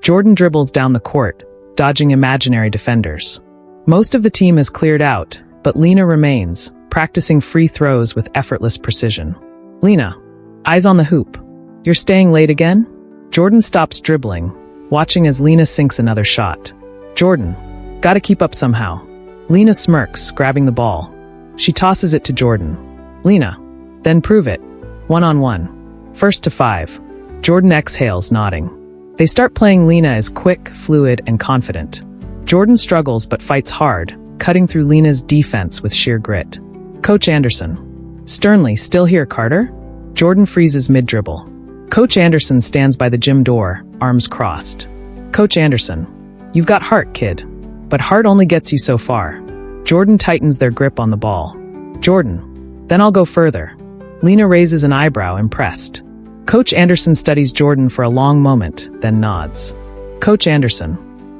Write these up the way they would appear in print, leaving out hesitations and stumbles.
Jordan dribbles down the court, dodging imaginary defenders. Most of the team is cleared out, but Lena remains, practicing free throws with effortless precision. Lena, eyes on the hoop. You're staying late again? Jordan stops dribbling, watching as Lena sinks another shot. Jordan, gotta keep up somehow. Lena smirks, grabbing the ball. She tosses it to Jordan. Lena, then prove it. 1-on-1. First to 5. Jordan exhales, nodding. They start playing. Lena is quick, fluid, and confident. Jordan struggles but fights hard, cutting through Lena's defense with sheer grit. Coach Anderson. Sternly, still here, Carter? Jordan freezes mid-dribble. Coach Anderson stands by the gym door, arms crossed. Coach Anderson. You've got heart, kid. But heart only gets you so far. Jordan tightens their grip on the ball. Jordan. Then I'll go further. Lena raises an eyebrow, impressed. Coach Anderson studies Jordan for a long moment, then nods. Coach Anderson.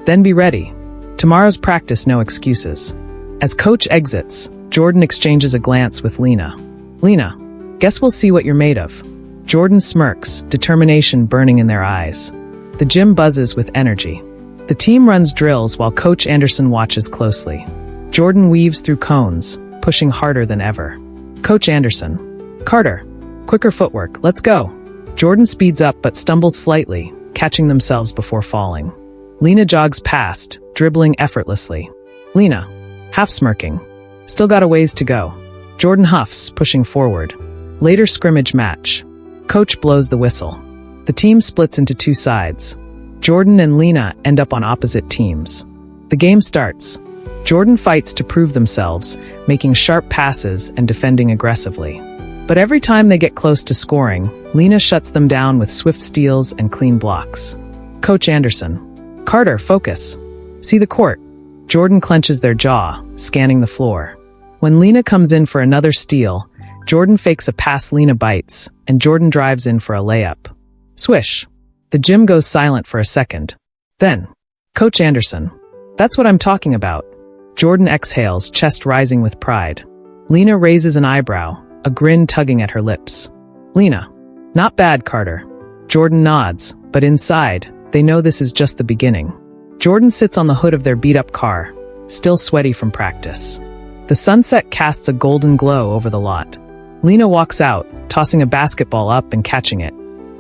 Then be ready. Tomorrow's practice, no excuses. As Coach exits, Jordan exchanges a glance with Lena. Lena, guess we'll see what you're made of. Jordan smirks, determination burning in their eyes. The gym buzzes with energy. The team runs drills while Coach Anderson watches closely. Jordan weaves through cones, pushing harder than ever. Coach Anderson. Carter. Quicker footwork, let's go. Jordan speeds up but stumbles slightly, catching themselves before falling. Lena jogs past, dribbling effortlessly. Lena. Half smirking. Still got a ways to go. Jordan huffs, pushing forward. Later scrimmage match. Coach blows the whistle. The team splits into two sides. Jordan and Lena end up on opposite teams. The game starts. Jordan fights to prove themselves, making sharp passes and defending aggressively. But every time they get close to scoring, Lena shuts them down with swift steals and clean blocks. Coach Anderson. Carter, focus. See the court. Jordan clenches their jaw, scanning the floor. When Lena comes in for another steal, Jordan fakes a pass. Lena bites, and Jordan drives in for a layup. Swish. The gym goes silent for a second. Then, Coach Anderson. That's what I'm talking about. Jordan exhales, chest rising with pride. Lena raises an eyebrow, a grin tugging at her lips. Lena. Not bad, Carter. Jordan nods, but inside, they know this is just the beginning. Jordan sits on the hood of their beat-up car, still sweaty from practice. The sunset casts a golden glow over the lot. Lena walks out, tossing a basketball up and catching it.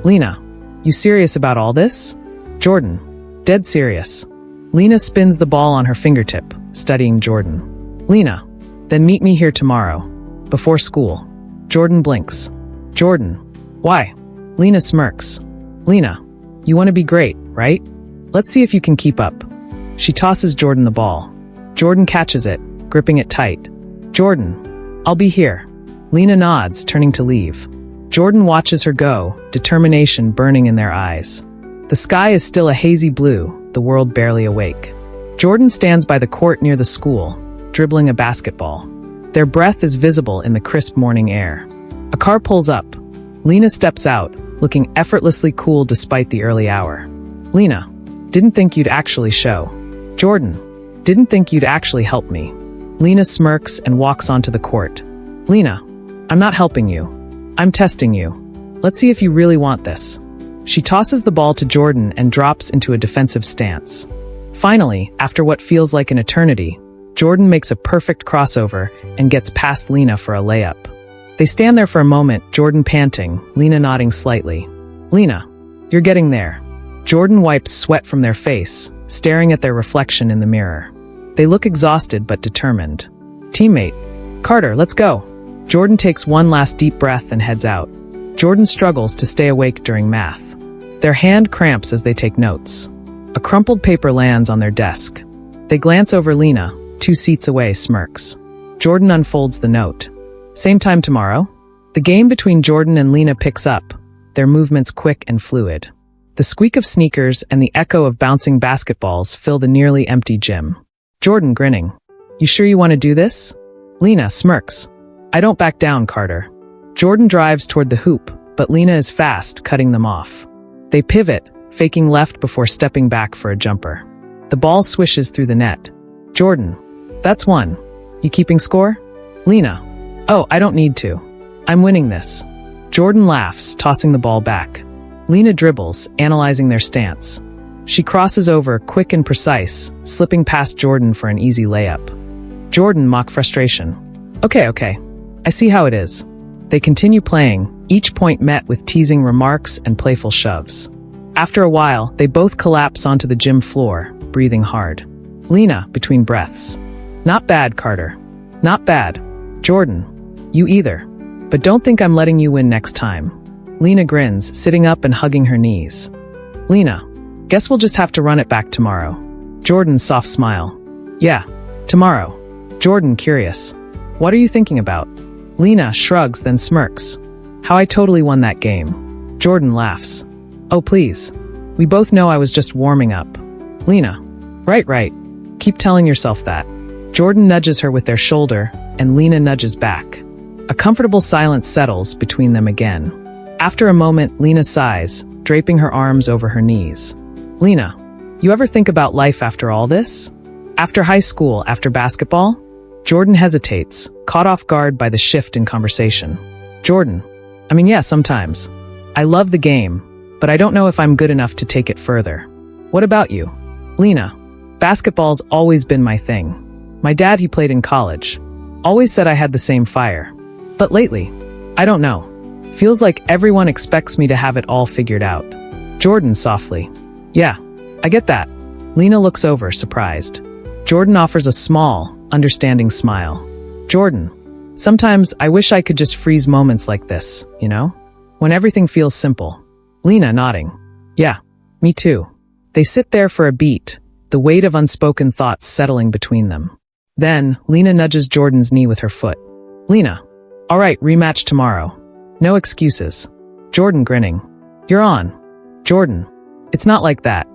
Lena, you serious about all this? Jordan, dead serious. Lena spins the ball on her fingertip, studying Jordan. Lena, then meet me here tomorrow, before school. Jordan blinks. Jordan, why? Lena smirks. Lena, you want to be great, right? Let's see if you can keep up. She tosses Jordan the ball. Jordan catches it, gripping it tight. Jordan, I'll be here. Lena nods, turning to leave. Jordan watches her go, determination burning in their eyes. The sky is still a hazy blue, the world barely awake. Jordan stands by the court near the school, dribbling a basketball. Their breath is visible in the crisp morning air. A car pulls up. Lena steps out, looking effortlessly cool despite the early hour. Lena, didn't think you'd actually show. Jordan, didn't think you'd actually help me. Lena smirks and walks onto the court. Lena, I'm not helping you. I'm testing you. Let's see if you really want this. She tosses the ball to Jordan and drops into a defensive stance. Finally, after what feels like an eternity, Jordan makes a perfect crossover and gets past Lena for a layup. They stand there for a moment, Jordan panting, Lena nodding slightly. Lena, you're getting there. Jordan wipes sweat from their face, staring at their reflection in the mirror. They look exhausted but determined. Teammate, Carter, let's go. Jordan takes one last deep breath and heads out. Jordan struggles to stay awake during math. Their hand cramps as they take notes. A crumpled paper lands on their desk. They glance over. Lena, 2 seats away, smirks. Jordan unfolds the note. Same time tomorrow? The game between Jordan and Lena picks up, their movements quick and fluid. The squeak of sneakers and the echo of bouncing basketballs fill the nearly empty gym. Jordan grinning. You sure you want to do this? Lena smirks. I don't back down, Carter. Jordan drives toward the hoop, but Lena is fast, cutting them off. They pivot, faking left before stepping back for a jumper. The ball swishes through the net. Jordan, that's 1. You keeping score? Lena, oh, I don't need to. I'm winning this. Jordan laughs, tossing the ball back. Lena dribbles, analyzing their stance. She crosses over, quick and precise, slipping past Jordan for an easy layup. Jordan mock frustration. Okay. I see how it is. They continue playing, each point met with teasing remarks and playful shoves. After a while, they both collapse onto the gym floor, breathing hard. Lena, between breaths. Not bad, Carter. Not bad. Jordan. You either. But don't think I'm letting you win next time. Lena grins, sitting up and hugging her knees. Lena. Guess we'll just have to run it back tomorrow. Jordan's soft smile. Yeah, tomorrow. Jordan, curious. What are you thinking about? Lena shrugs, then smirks. How I totally won that game. Jordan laughs. Oh, please. We both know I was just warming up. Lena. Right. Keep telling yourself that. Jordan nudges her with their shoulder, and Lena nudges back. A comfortable silence settles between them again. After a moment, Lena sighs, draping her arms over her knees. Lena, you ever think about life after all this? After high school, after basketball? Jordan hesitates, caught off guard by the shift in conversation. Jordan. Yeah, sometimes. I love the game, but I don't know if I'm good enough to take it further. What about you? Lena. Basketball's always been my thing. My dad, he played in college. Always said I had the same fire. But lately, I don't know. Feels like everyone expects me to have it all figured out. Jordan softly. Yeah, I get that. Lena looks over, surprised. Jordan offers a small, understanding smile. Jordan. Sometimes I wish I could just freeze moments like this, you know? When everything feels simple. Lena nodding. Yeah, me too. They sit there for a beat, the weight of unspoken thoughts settling between them. Then, Lena nudges Jordan's knee with her foot. Lena. All right, rematch tomorrow. No excuses. Jordan grinning. You're on. Jordan. It's not like that.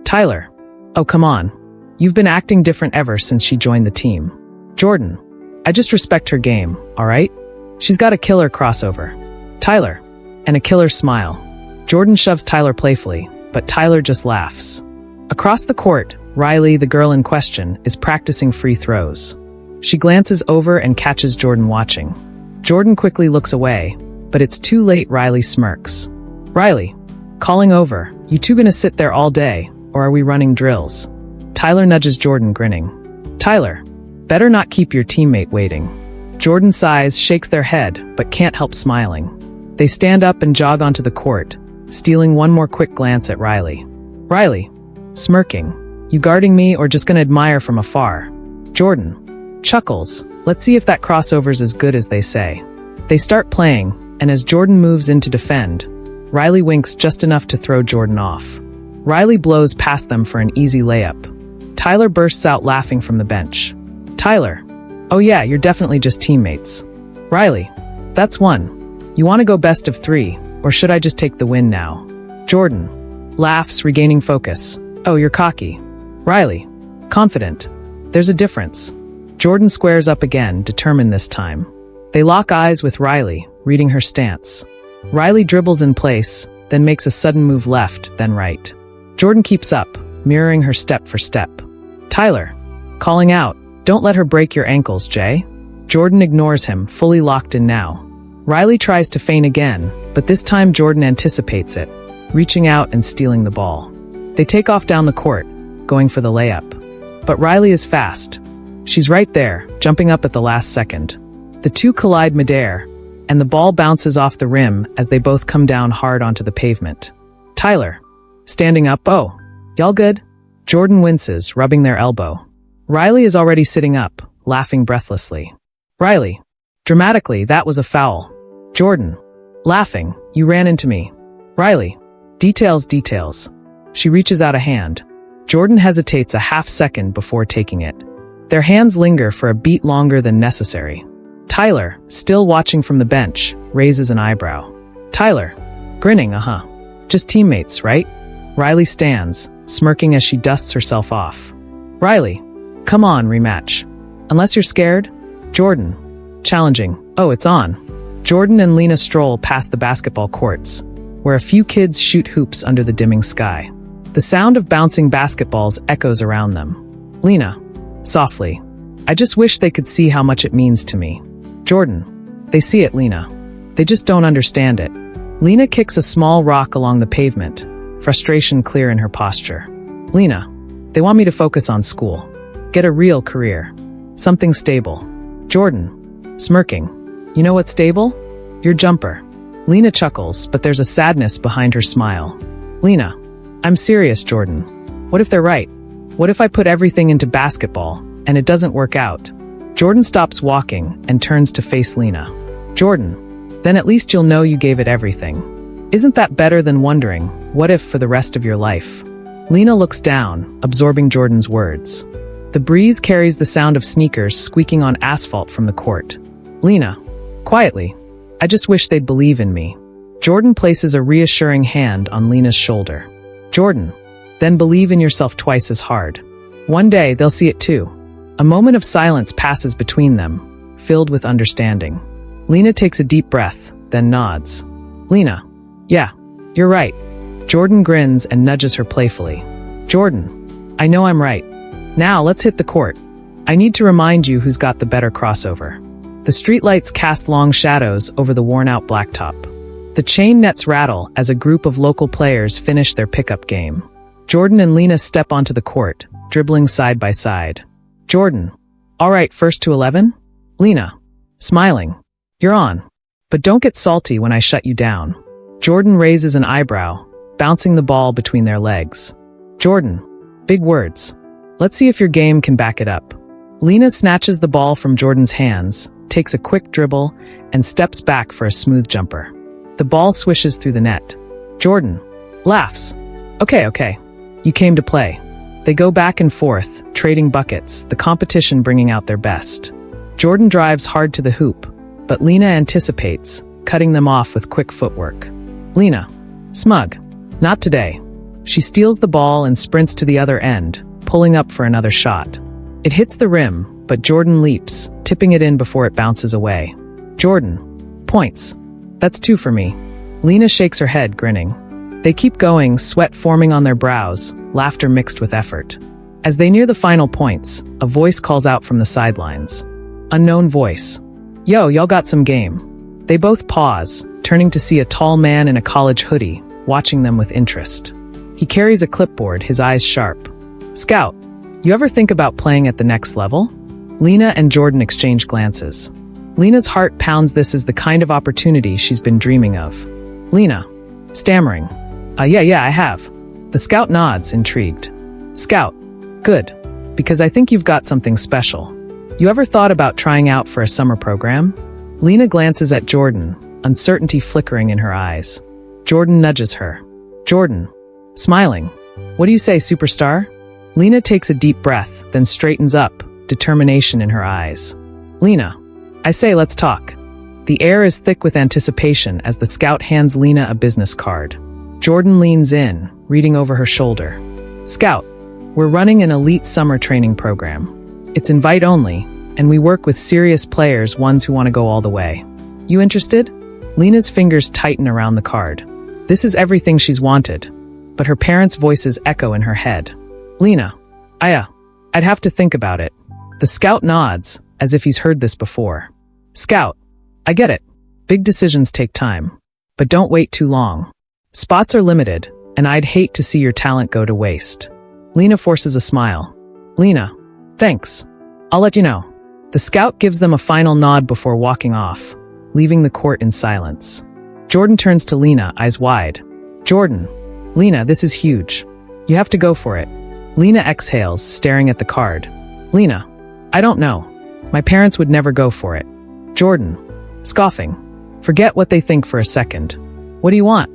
Tyler. Oh, come on. You've been acting different ever since she joined the team. Jordan. I just respect her game, all right? She's got a killer crossover. Tyler. And a killer smile. Jordan shoves Tyler playfully, but Tyler just laughs. Across the court, Riley, the girl in question, is practicing free throws. She glances over and catches Jordan watching. Jordan quickly looks away, but it's too late. Riley smirks. Riley. Calling over, you two gonna sit there all day, or are we running drills? Tyler nudges Jordan, grinning. Tyler. Better not keep your teammate waiting. Jordan sighs, shakes their head, but can't help smiling. They stand up and jog onto the court, stealing one more quick glance at Riley. Riley. Smirking. You guarding me or just gonna admire from afar? Jordan. Chuckles. Let's see if that crossover's as good as they say. They start playing, and as Jordan moves in to defend, Riley winks just enough to throw Jordan off. Riley blows past them for an easy layup. Tyler bursts out laughing from the bench. Tyler. Oh yeah, you're definitely just teammates. Riley. That's one. You want to go best of 3, or should I just take the win now? Jordan. Laughs, regaining focus. Oh, you're cocky. Riley. Confident. There's a difference. Jordan squares up again, determined this time. They lock eyes with Riley, reading her stance. Riley dribbles in place, then makes a sudden move left, then right. Jordan keeps up, mirroring her step for step. Tyler. Calling out. Don't let her break your ankles, Jay. Jordan ignores him, fully locked in now. Riley tries to feint again, but this time Jordan anticipates it, reaching out and stealing the ball. They take off down the court, going for the layup. But Riley is fast. She's right there, jumping up at the last second. The two collide midair, and the ball bounces off the rim as they both come down hard onto the pavement. Tyler. Standing up. Oh, y'all good? Jordan winces, rubbing their elbow. Riley is already sitting up, laughing breathlessly. Riley. Dramatically, that was a foul. Jordan. Laughing. You ran into me. Riley. Details. She reaches out a hand. Jordan hesitates a half second before taking it. Their hands linger for a beat longer than necessary. Tyler, still watching from the bench, raises an eyebrow. Tyler. Grinning, Just teammates, right? Riley stands, smirking as she dusts herself off. Riley. Come on, rematch. Unless you're scared? Jordan. Challenging. Oh, it's on. Jordan and Lena stroll past the basketball courts, where a few kids shoot hoops under the dimming sky. The sound of bouncing basketballs echoes around them. Lena. Softly. I just wish they could see how much it means to me. Jordan. They see it, Lena. They just don't understand it. Lena kicks a small rock along the pavement, frustration clear in her posture. Lena, they want me to focus on school. Get a real career. Something stable. Jordan, smirking. You know what's stable? Your jumper. Lena chuckles, but there's a sadness behind her smile. Lena, I'm serious, Jordan. What if they're right? What if I put everything into basketball, and it doesn't work out? Jordan stops walking and turns to face Lena. Jordan, then at least you'll know you gave it everything. Isn't that better than wondering, what if for the rest of your life? Lena looks down, absorbing Jordan's words. The breeze carries the sound of sneakers squeaking on asphalt from the court. Lena, quietly, I just wish they'd believe in me. Jordan places a reassuring hand on Lena's shoulder. Jordan, then believe in yourself twice as hard. One day, they'll see it too. A moment of silence passes between them, filled with understanding. Lena takes a deep breath, then nods. Lena, yeah, you're right. Jordan grins and nudges her playfully. Jordan, I know I'm right. Now let's hit the court. I need to remind you who's got the better crossover. The streetlights cast long shadows over the worn-out blacktop. The chain nets rattle as a group of local players finish their pickup game. Jordan and Lena step onto the court, dribbling side by side. Jordan, all right, first to 11? Lena, smiling. You're on. But don't get salty when I shut you down. Jordan raises an eyebrow, bouncing the ball between their legs. Jordan, big words. Let's see if your game can back it up. Lena snatches the ball from Jordan's hands, takes a quick dribble, and steps back for a smooth jumper. The ball swishes through the net. Jordan laughs. Okay. You came to play. They go back and forth, trading buckets, the competition bringing out their best. Jordan drives hard to the hoop, but Lena anticipates, cutting them off with quick footwork. Lena, smug. Not today. She steals the ball and sprints to the other end, pulling up for another shot. It hits the rim, but Jordan leaps, tipping it in before it bounces away. Jordan, points. That's 2 for me. Lena shakes her head, grinning. They keep going, sweat forming on their brows, laughter mixed with effort. As they near the final points, a voice calls out from the sidelines. Unknown voice. Yo, y'all got some game. They both pause, turning to see a tall man in a college hoodie, watching them with interest. He carries a clipboard, his eyes sharp. Scout, you ever think about playing at the next level? Lena and Jordan exchange glances. Lena's heart pounds. This is the kind of opportunity she's been dreaming of. Lena, stammering. Yeah, I have. The scout nods, intrigued. Scout, good, because I think you've got something special. You ever thought about trying out for a summer program? Lena glances at Jordan, uncertainty flickering in her eyes. Jordan nudges her. Jordan, smiling. What do you say, superstar? Lena takes a deep breath, then straightens up, determination in her eyes. Lena, I say let's talk. The air is thick with anticipation as the scout hands Lena a business card. Jordan leans in, reading over her shoulder. Scout, we're running an elite summer training program. It's invite only, and we work with serious players, ones who want to go all the way. You interested? Lena's fingers tighten around the card. This is everything she's wanted, but her parents' voices echo in her head. Lena, I'd have to think about it. The scout nods, as if he's heard this before. Scout, I get it. Big decisions take time, but don't wait too long. Spots are limited, and I'd hate to see your talent go to waste. Lena forces a smile. Lena, thanks. I'll let you know. The scout gives them a final nod before walking off, leaving the court in silence. Jordan turns to Lena, eyes wide. Jordan, Lena, this is huge. You have to go for it. Lena exhales, staring at the card. Lena, I don't know. My parents would never go for it. Jordan, scoffing. Forget what they think for a second. What do you want?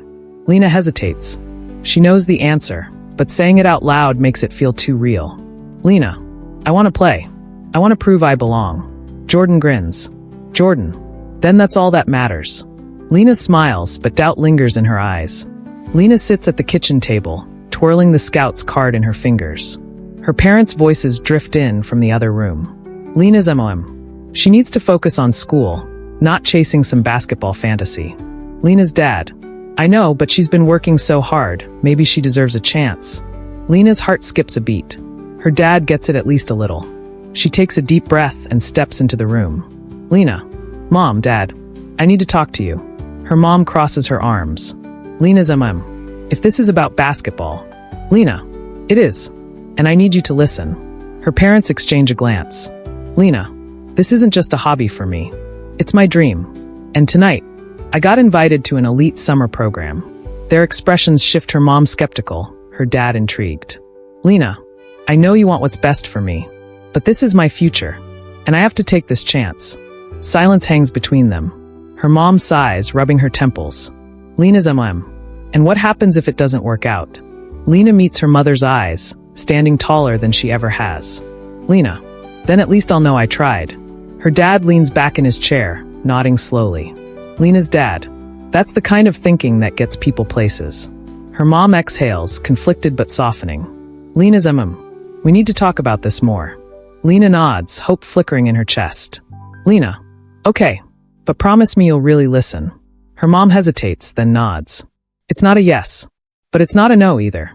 Lena hesitates. She knows the answer, but saying it out loud makes it feel too real. Lena, I want to play. I want to prove I belong. Jordan grins. Jordan, then that's all that matters. Lena smiles, but doubt lingers in her eyes. Lena sits at the kitchen table, twirling the scout's card in her fingers. Her parents' voices drift in from the other room. Lena's MOM. She needs to focus on school, not chasing some basketball fantasy. Lena's dad. I know, but she's been working so hard. Maybe she deserves a chance. Lena's heart skips a beat. Her dad gets it at least a little. She takes a deep breath and steps into the room. Lena, Mom, Dad, I need to talk to you. Her mom crosses her arms. Lena's if this is about basketball. Lena, It is. And I need you to listen. Her parents exchange a glance. Lena, this isn't just a hobby for me. It's my dream. And tonight, I got invited to an elite summer program. Their expressions shift, her mom skeptical, her dad intrigued. Lena, I know you want what's best for me, but this is my future, and I have to take this chance. Silence hangs between them. Her mom sighs, rubbing her temples. Lena's and what happens if it doesn't work out? Lena meets her mother's eyes, standing taller than she ever has. Lena, then at least I'll know I tried. Her dad leans back in his chair, nodding slowly. Lena's dad. That's the kind of thinking that gets people places. Her mom exhales, conflicted but softening. Lena's we need to talk about this more. Lena nods, hope flickering in her chest. Lena, okay, but promise me you'll really listen. Her mom hesitates, then nods. It's not a yes, but it's not a no either.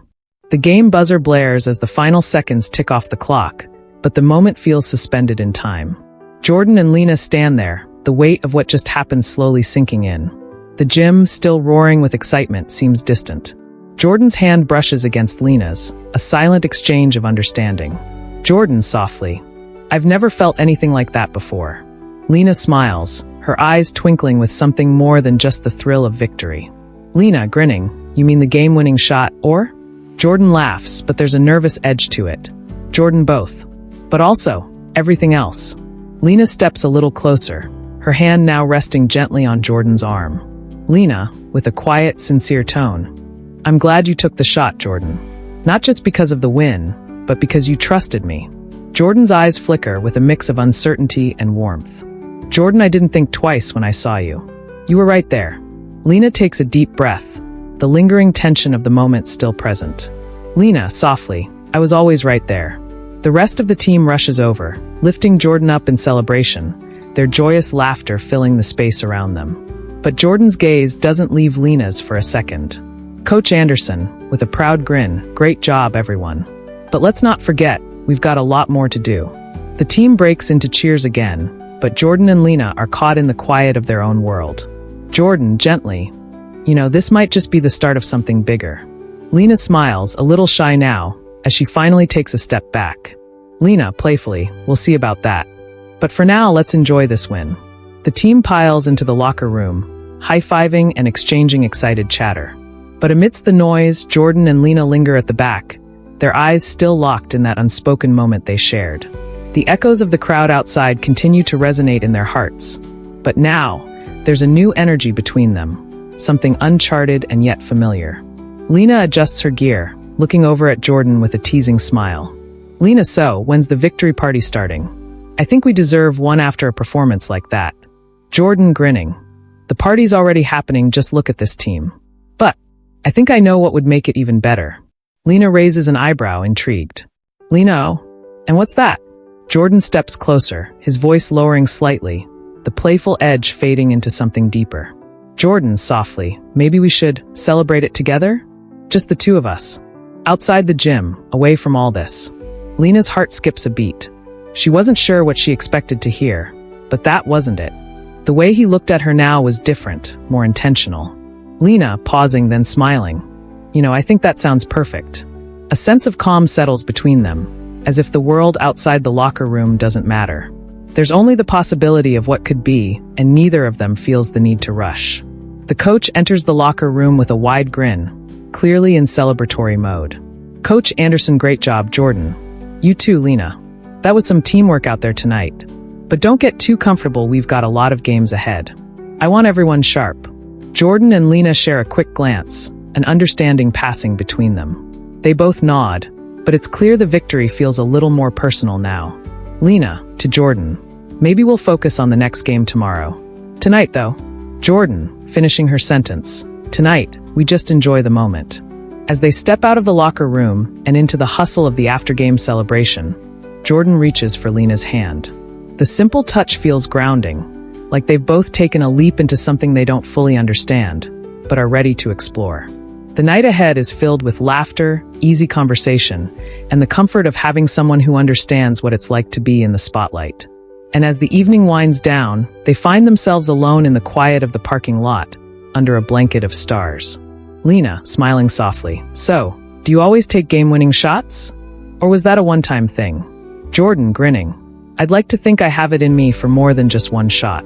The game buzzer blares as the final seconds tick off the clock, but the moment feels suspended in time. Jordan and Lena stand there, the weight of what just happened slowly sinking in. The gym, still roaring with excitement, seems distant. Jordan's hand brushes against Lena's, a silent exchange of understanding. Jordan softly, I've never felt anything like that before. Lena smiles, her eyes twinkling with something more than just the thrill of victory. Lena, grinning, you mean the game-winning shot, or? Jordan laughs, but there's a nervous edge to it. Jordan both. But also, everything else. Lena steps a little closer, her hand now resting gently on Jordan's arm. Lena, with a quiet, sincere tone. I'm glad you took the shot, Jordan. Not just because of the win, but because you trusted me. Jordan's eyes flicker with a mix of uncertainty and warmth. Jordan, I didn't think twice when I saw you. You were right there. Lena takes a deep breath, the lingering tension of the moment still present. Lena, softly, I was always right there. The rest of the team rushes over, lifting Jordan up in celebration, their joyous laughter filling the space around them. But Jordan's gaze doesn't leave Lena's for a second. Coach Anderson, with a proud grin, great job, everyone. But let's not forget, we've got a lot more to do. The team breaks into cheers again, but Jordan and Lena are caught in the quiet of their own world. Jordan, gently, this might just be the start of something bigger. Lena smiles, a little shy now, as she finally takes a step back. Lena, playfully, we'll see about that. But for now, let's enjoy this win. The team piles into the locker room, high-fiving and exchanging excited chatter. But amidst the noise, Jordan and Lena linger at the back, their eyes still locked in that unspoken moment they shared. The echoes of the crowd outside continue to resonate in their hearts. But now, there's a new energy between them, something uncharted and yet familiar. Lena adjusts her gear, looking over at Jordan with a teasing smile. Lena, so, when's the victory party starting? I think we deserve one after a performance like that. Jordan, grinning. The party's already happening, just look at this team. But I think I know what would make it even better. Lena raises an eyebrow, intrigued. Lena, oh, and what's that? Jordan steps closer, his voice lowering slightly, the playful edge fading into something deeper. Jordan, softly, maybe we should celebrate it together? Just the two of us. Outside the gym, away from all this. Lena's heart skips a beat. She wasn't sure what she expected to hear, but that wasn't it. The way he looked at her now was different, more intentional. Lena, pausing then smiling. I think that sounds perfect. A sense of calm settles between them, as if the world outside the locker room doesn't matter. There's only the possibility of what could be, and neither of them feels the need to rush. The coach enters the locker room with a wide grin, clearly in celebratory mode. Coach Anderson, great job, Jordan. You too, Lena. That was some teamwork out there tonight. But don't get too comfortable, we've got a lot of games ahead. I want everyone sharp. Jordan and Lena share a quick glance, an understanding passing between them. They both nod, but it's clear the victory feels a little more personal now. Lena, to Jordan, maybe we'll focus on the next game tomorrow. Tonight, though. Jordan, finishing her sentence. Tonight, we just enjoy the moment. As they step out of the locker room and into the hustle of the after-game celebration, Jordan reaches for Lena's hand. The simple touch feels grounding, like they've both taken a leap into something they don't fully understand, but are ready to explore. The night ahead is filled with laughter, easy conversation, and the comfort of having someone who understands what it's like to be in the spotlight. And as the evening winds down, they find themselves alone in the quiet of the parking lot, under a blanket of stars. Lena, smiling softly. So, Do you always take game-winning shots? Or was that a one-time thing? Jordan, grinning. I'd like to think I have it in me for more than just one shot.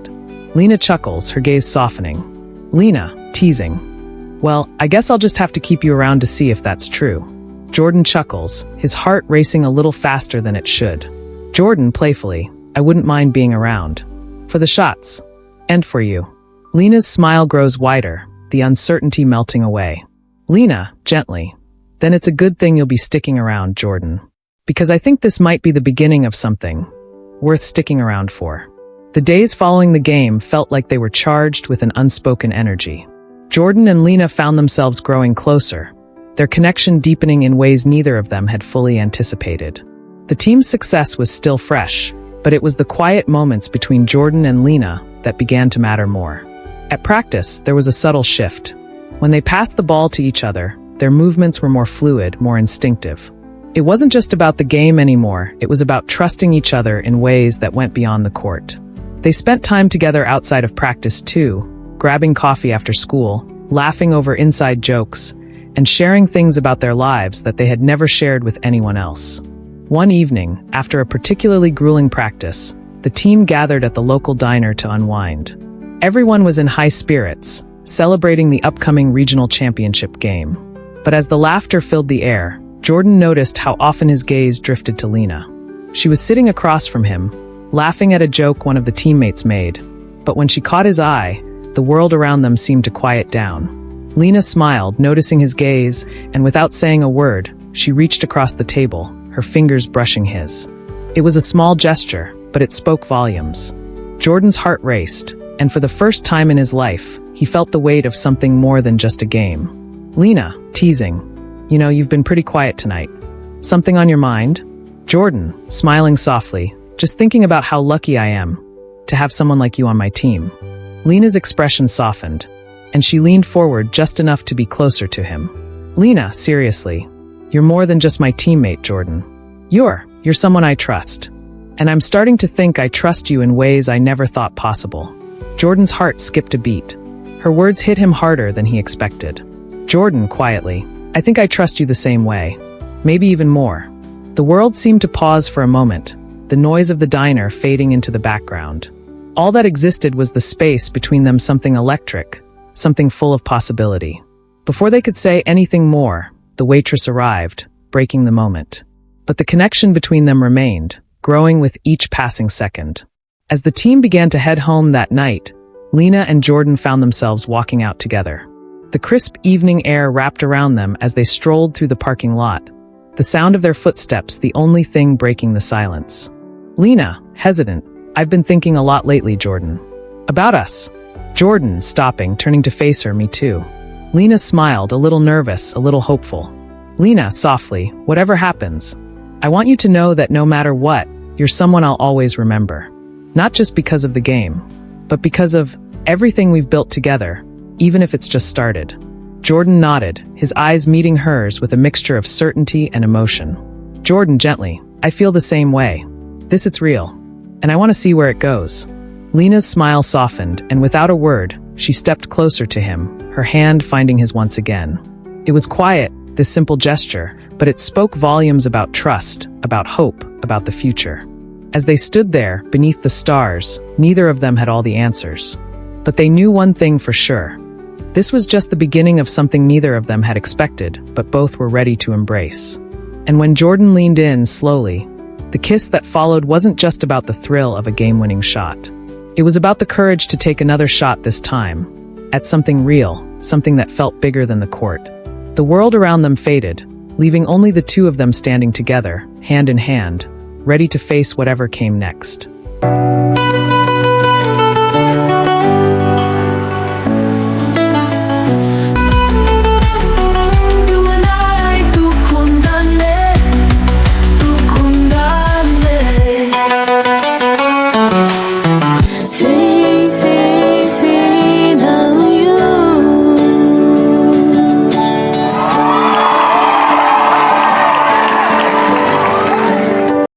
Lena chuckles, her gaze softening. Lena, teasing. Well, I guess I'll just have to keep you around to see if that's true. Jordan chuckles, his heart racing a little faster than it should. Jordan, playfully, I wouldn't mind being around. For the shots. And for you. Lena's smile grows wider, the uncertainty melting away. Lena, gently. Then it's a good thing you'll be sticking around, Jordan. Because I think this might be the beginning of something worth sticking around for. The days following the game felt like they were charged with an unspoken energy. Jordan and Lena found themselves growing closer, their connection deepening in ways neither of them had fully anticipated. The team's success was still fresh, but it was the quiet moments between Jordan and Lena that began to matter more. At practice, there was a subtle shift. When they passed the ball to each other, their movements were more fluid, more instinctive. It wasn't just about the game anymore, it was about trusting each other in ways that went beyond the court. They spent time together outside of practice too, grabbing coffee after school, laughing over inside jokes, and sharing things about their lives that they had never shared with anyone else. One evening, after a particularly grueling practice, the team gathered at the local diner to unwind. Everyone was in high spirits, celebrating the upcoming regional championship game. But as the laughter filled the air, Jordan noticed how often his gaze drifted to Lena. She was sitting across from him, laughing at a joke one of the teammates made. But when she caught his eye, the world around them seemed to quiet down. Lena smiled, noticing his gaze, and without saying a word, she reached across the table, her fingers brushing his. It was a small gesture, but it spoke volumes. Jordan's heart raced, and for the first time in his life, he felt the weight of something more than just a game. Lena, teasing. You know, you've been pretty quiet tonight. Something on your mind? Jordan, smiling softly, just thinking about how lucky I am to have someone like you on my team. Lena's expression softened, and she leaned forward just enough to be closer to him. Lena, seriously, you're more than just my teammate, Jordan. You're someone I trust. And I'm starting to think I trust you in ways I never thought possible. Jordan's heart skipped a beat. Her words hit him harder than he expected. Jordan, quietly, I think I trust you the same way. Maybe even more. The world seemed to pause for a moment, the noise of the diner fading into the background. All that existed was the space between them, something electric, something full of possibility. Before they could say anything more, the waitress arrived, breaking the moment. But the connection between them remained, growing with each passing second. As the team began to head home that night, Lena and Jordan found themselves walking out together. The crisp evening air wrapped around them as they strolled through the parking lot, the sound of their footsteps the only thing breaking the silence. Lena, hesitant, I've been thinking a lot lately, Jordan. About us. Jordan, stopping, turning to face her, me too. Lena smiled, a little nervous, a little hopeful. Lena, softly, whatever happens, I want you to know that no matter what, you're someone I'll always remember. Not just because of the game, but because of everything we've built together, even if it's just started. Jordan nodded, his eyes meeting hers with a mixture of certainty and emotion. Jordan, gently, I feel the same way. It's real. And I want to see where it goes. Lena's smile softened, and without a word, she stepped closer to him, her hand finding his once again. It was quiet, this simple gesture, but it spoke volumes about trust, about hope, about the future. As they stood there, beneath the stars, neither of them had all the answers. But they knew one thing for sure. This was just the beginning of something neither of them had expected, but both were ready to embrace. And when Jordan leaned in, slowly, the kiss that followed wasn't just about the thrill of a game-winning shot. It was about the courage to take another shot this time, at something real, something that felt bigger than the court. The world around them faded, leaving only the two of them standing together, hand in hand, ready to face whatever came next.